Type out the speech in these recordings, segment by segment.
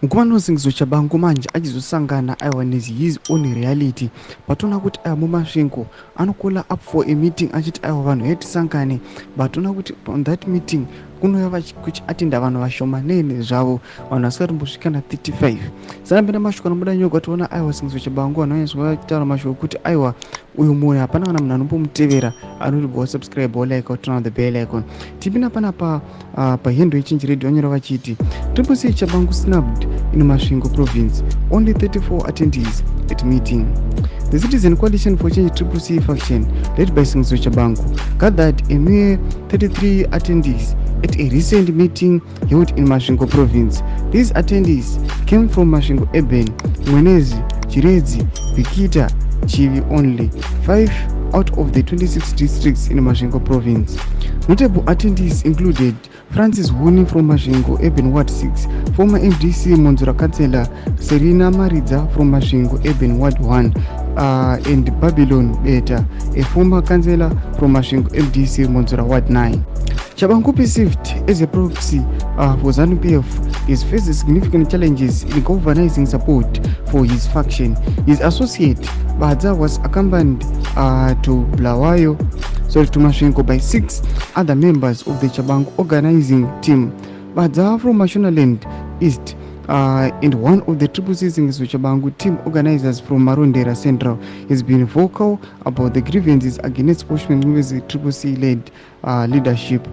Ngumano Tshabangu manje achizosangana aiwa his own reality patona kuti aiwa mumasvingo anokola up for a meeting achiti aiwa vanhu hetisangane batona kuti on that meeting kunouya kuchiatenda vanhu vashomanene zvavo vanhu vasingatombosvika na 35 sanapinda mashoko anobuda nyoka toona aiwa Tshabangu vanhu vanyazwa kutaura mashoko kuti aiwa uyu munhu hapana kana munhu anombomutevera anotibva subscribe or like turn on the bell icon. Tipinda pana pahendo yechinji radio vanyora vachiti Tshabangu snubbed in Masvingo province, only 34 attendees at meeting. The Citizen Coalition for Change CCC faction, led by Tshabangu, gathered a mere 33 attendees at a recent meeting held in Masvingo province. These attendees came from Masvingo Urban, Mwenezi, Chiredzi, Vikita, Chivi only, 5 out of the 26 districts in Masvingo province. Notable attendees included Francis Huni from Masvingo Urban Ward 6, former MDC Monzura Councillor Serena Maridza from Masvingo Urban Ward 1, and Babylon Beta, a former councillor from Masvingo MDC Monzura Ward 9. Tshabangu, perceived as a proxy for ZANU-PF, has faced significant challenges in galvanizing support for his faction. His associate Badza was accompanied to Masvingo by 6 other members of the Tshabangu organizing team. Badza from Mashonaland East and one of the CCC Tshabangu team organizers from Marondera Central has been vocal about the grievances against Bushman with the CCC-led leadership.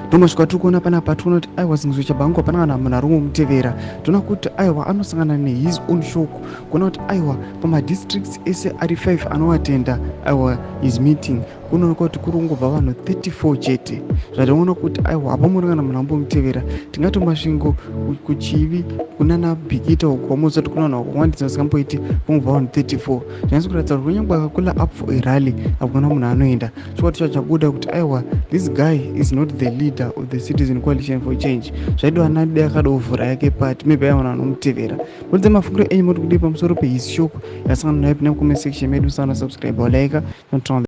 Tonosvika tikuona panapa tikuona kuti aiwa Tshabangu hapana kana munhu ari kumutevera. Tinoona kuti aiwa anosangana his own shoko kuona kuti aiwa pamadistricts ese ari 5 anoatenda aiwa his meeting kunooneka kuti kuri kungobva vanhu 34 chete. Zvatoona kuti aiwa hapamuri kana munhu ambomutevera. Tingati Masvingo kuchivi kunana Bhikita kwamozoti kuna vanhu vakawandisa vasingamboiti kungobva vanhu 34. Zvinonatsa kuratidza kuti kunyange akakola up for a rally hakuna munhu anoenda. Chikwacho chabuda kuti aiwa this guy is not the leader of the Citizen Coalition for Change. Zvaidiwa nadi akadovhura yake pati maybe aiwa vanhu vanomutevera. Muridze mafungiro enyu muri kudii pamusoro pehis shoko yasangana nayo pine comment section medu. Subscribe or like and turn on